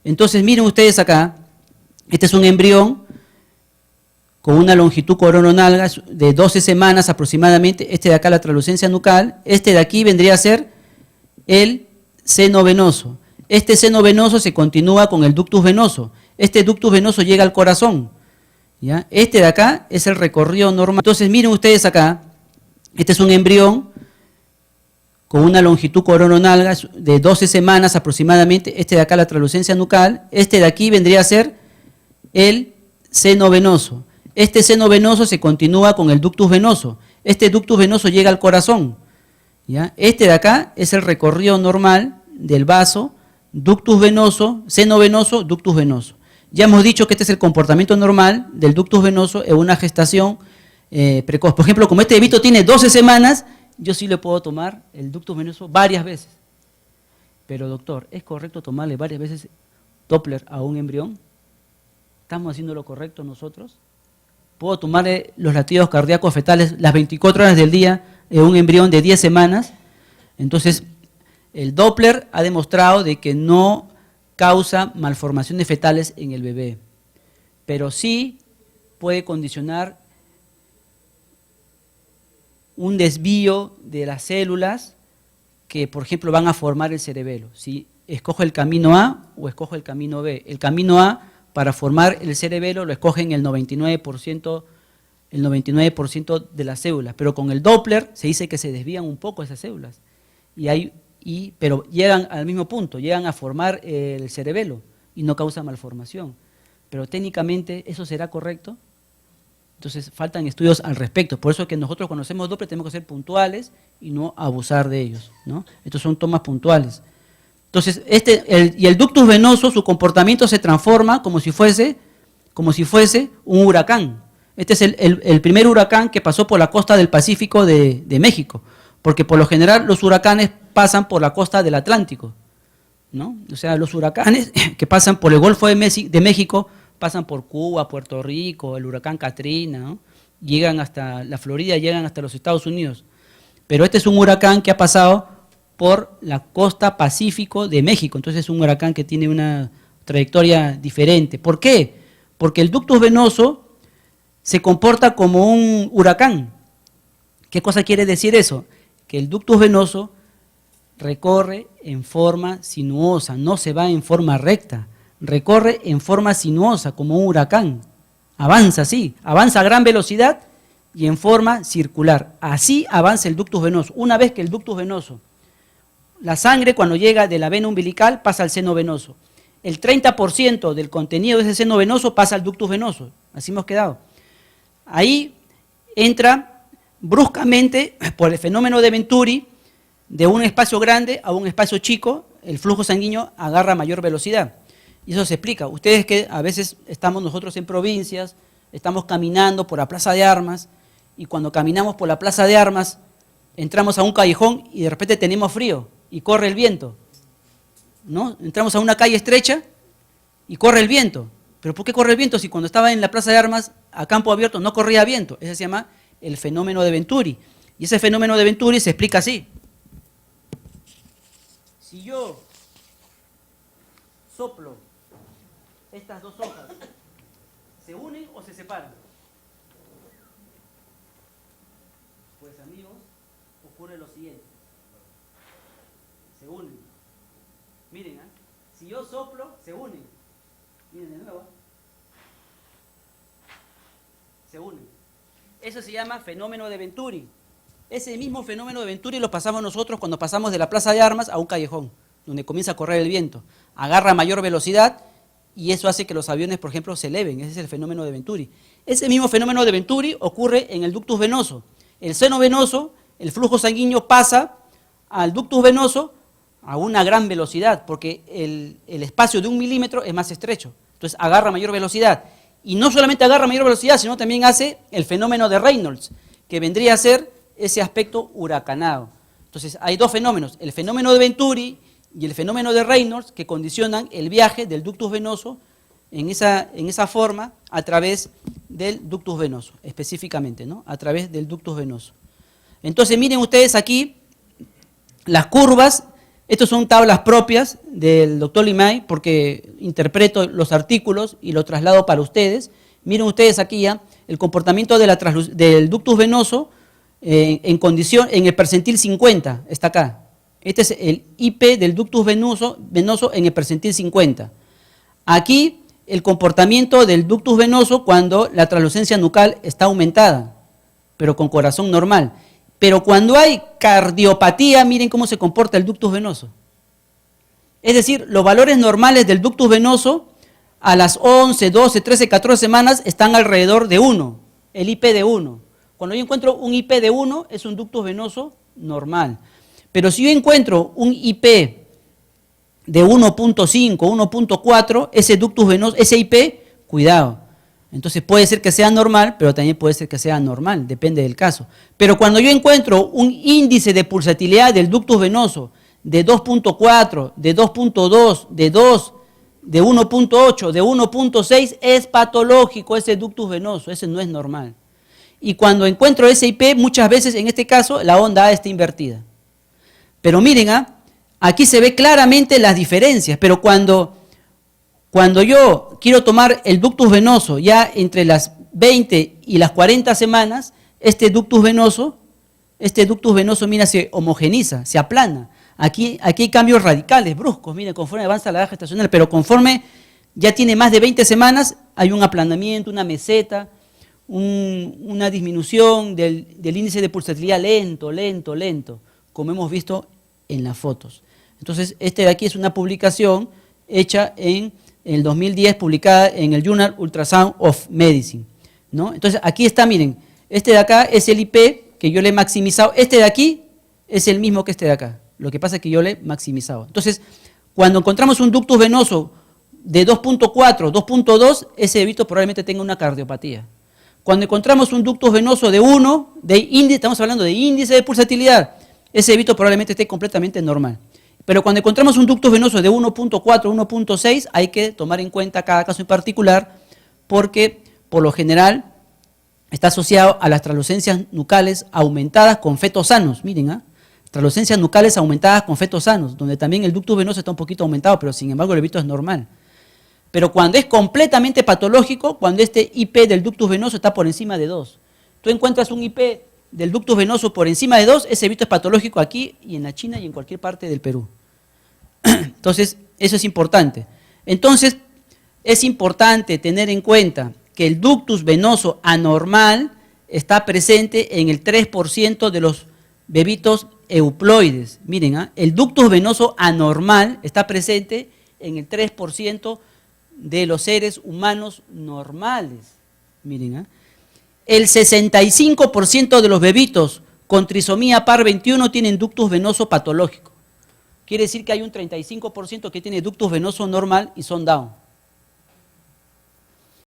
Entonces miren ustedes acá, este es un embrión con una longitud corononalga de 12 semanas aproximadamente, este de acá la translucencia nucal, este de aquí vendría a ser el seno venoso. Este seno venoso se continúa con el ductus venoso, este ductus venoso llega al corazón, ¿ya? Este de acá es el recorrido normal. Entonces miren ustedes acá, este es un embrión con una longitud corononalga de 12 semanas aproximadamente, este de acá la translucencia nucal, este de aquí vendría a ser el seno venoso. Este seno venoso se continúa con el ductus venoso, este ductus venoso llega al corazón, ¿ya? Este de acá es el recorrido normal del vaso, ductus venoso, seno venoso, ductus venoso. Ya hemos dicho que este es el comportamiento normal del ductus venoso en una gestación precoz. Por ejemplo, como este bebito tiene 12 semanas, yo sí le puedo tomar el ductus venoso varias veces. Pero doctor, ¿es correcto tomarle varias veces Doppler a un embrión? ¿Estamos haciendo lo correcto nosotros? ¿Puedo tomarle los latidos cardíacos fetales las 24 horas del día en un embrión de 10 semanas? Entonces, el Doppler ha demostrado de que no causa malformaciones fetales en el bebé, pero sí puede condicionar un desvío de las células que, por ejemplo, van a formar el cerebelo. Si escojo el camino A o escojo el camino B. El camino A, para formar el cerebelo, lo escogen el 99% de las células, pero con el Doppler se dice que se desvían un poco esas células, pero llegan al mismo punto, llegan a formar el cerebelo y no causa malformación. Pero técnicamente, ¿eso será correcto? Entonces faltan estudios al respecto, por eso es que nosotros cuando hacemos Doppler tenemos que ser puntuales y no abusar de ellos, ¿no? Estos son tomas puntuales. Entonces, el ductus venoso, su comportamiento se transforma como si fuese un huracán. Este es el primer huracán que pasó por la costa del Pacífico de México, porque por lo general los huracanes pasan por la costa del Atlántico, ¿no? O sea, los huracanes que pasan por el Golfo de México pasan por Cuba, Puerto Rico, el huracán Katrina, ¿no? Llegan hasta la Florida, llegan hasta los Estados Unidos. Pero este es un huracán que ha pasado por la costa Pacífico de México, entonces es un huracán que tiene una trayectoria diferente. ¿Por qué? Porque el ductus venoso se comporta como un huracán. ¿Qué cosa quiere decir eso? Que el ductus venoso recorre en forma sinuosa, no se va en forma recta, recorre en forma sinuosa como un huracán, avanza así, avanza a gran velocidad y en forma circular. Así avanza el ductus venoso. Una vez que el ductus venoso, la sangre cuando llega de la vena umbilical pasa al seno venoso. El 30% del contenido de ese seno venoso pasa al ductus venoso. Así hemos quedado. Ahí entra bruscamente, por el fenómeno de Venturi, de un espacio grande a un espacio chico, el flujo sanguíneo agarra mayor velocidad. Y eso se explica. Ustedes que a veces estamos nosotros en provincias, estamos caminando por la Plaza de Armas, y cuando caminamos por la Plaza de Armas, entramos a un callejón y de repente tenemos frío y corre el viento, ¿no? Entramos a una calle estrecha y corre el viento. ¿Pero por qué corre el viento si cuando estaba en la Plaza de Armas a campo abierto no corría viento? Ese se llama el fenómeno de Venturi. Y ese fenómeno de Venturi se explica así. Si yo soplo estas dos hojas, ¿se unen o se separan? Pues amigos, ocurre lo siguiente. Se unen. Miren, ¿eh? Si yo soplo, se unen. Miren de nuevo. Se unen. Eso se llama fenómeno de Venturi. Ese mismo fenómeno de Venturi lo pasamos nosotros cuando pasamos de la Plaza de Armas a un callejón, donde comienza a correr el viento. Agarra mayor velocidad y eso hace que los aviones, por ejemplo, se eleven. Ese es el fenómeno de Venturi. Ese mismo fenómeno de Venturi ocurre en el ductus venoso. El seno venoso, el flujo sanguíneo pasa al ductus venoso a una gran velocidad, porque el espacio de 1 milímetro es más estrecho. Entonces agarra mayor velocidad. Y no solamente agarra mayor velocidad, sino también hace el fenómeno de Reynolds, que vendría a ser ese aspecto huracanado. Entonces hay dos fenómenos, el fenómeno de Venturi y el fenómeno de Reynolds, que condicionan el viaje del ductus venoso en esa forma a través del ductus venoso, específicamente, ¿no? A través del ductus venoso. Entonces miren ustedes aquí las curvas Estas son tablas propias del doctor Limay, porque interpreto los artículos y lo traslado para ustedes. Miren ustedes aquí ya el comportamiento de del ductus venoso en el percentil 50, está acá. Este es el IP del ductus venoso en el percentil 50. Aquí el comportamiento del ductus venoso cuando la translucencia nucal está aumentada, pero con corazón normal. Pero cuando hay cardiopatía, miren cómo se comporta el ductus venoso. Es decir, los valores normales del ductus venoso a las 11, 12, 13, 14 semanas están alrededor de 1, el IP de 1. Cuando yo encuentro un IP de 1 es un ductus venoso normal. Pero si yo encuentro un IP de 1.5, 1.4, ese ductus venoso, ese IP, cuidado. Entonces puede ser que sea normal, pero también puede ser que sea anormal, depende del caso. Pero cuando yo encuentro un índice de pulsatilidad del ductus venoso de 2.4, de 2.2, de 2, de 1.8, de 1.6, es patológico ese ductus venoso, ese no es normal. Y cuando encuentro ese IP, muchas veces en este caso la onda A está invertida. Pero miren, aquí se ve claramente las diferencias, pero cuando yo quiero tomar el ductus venoso ya entre las 20 y las 40 semanas, este ductus venoso, mira, se homogeniza, se aplana. Aquí hay cambios radicales, bruscos, miren, conforme avanza la edad gestacional, pero conforme ya tiene más de 20 semanas, hay un aplanamiento, una meseta, una disminución del índice de pulsatilidad lento, como hemos visto en las fotos. Entonces, este de aquí es una publicación hecha en el 2010, publicada en el Journal Ultrasound of Medicine, ¿no? Entonces, aquí está, miren, este de acá es el IP que yo le he maximizado, este de aquí es el mismo que este de acá, lo que pasa es que yo le he maximizado. Entonces, cuando encontramos un ductus venoso de 2.4, 2.2, ese bebito probablemente tenga una cardiopatía. Cuando encontramos un ductus venoso de 1, estamos hablando de índice de pulsatilidad, ese bebito probablemente esté completamente normal. Pero cuando encontramos un ductus venoso de 1.4, 1.6, hay que tomar en cuenta cada caso en particular, porque por lo general está asociado a las translucencias nucales aumentadas con fetos sanos. Miren, translucencias nucales aumentadas con fetos sanos, donde también el ductus venoso está un poquito aumentado, pero sin embargo el bebito es normal. Pero cuando es completamente patológico, cuando este IP del ductus venoso está por encima de 2. Tú encuentras un IP del ductus venoso por encima de 2, ese bebito es patológico aquí y en la China y en cualquier parte del Perú. Entonces, eso es importante. Entonces, es importante tener en cuenta que el ductus venoso anormal está presente en el 3% de los bebitos euploides. Miren, el ductus venoso anormal está presente en el 3% de los seres humanos normales. Miren, el 65% de los bebitos con trisomía par 21 tienen ductus venoso patológico. Quiere decir que hay un 35% que tiene ductus venoso normal y son Down.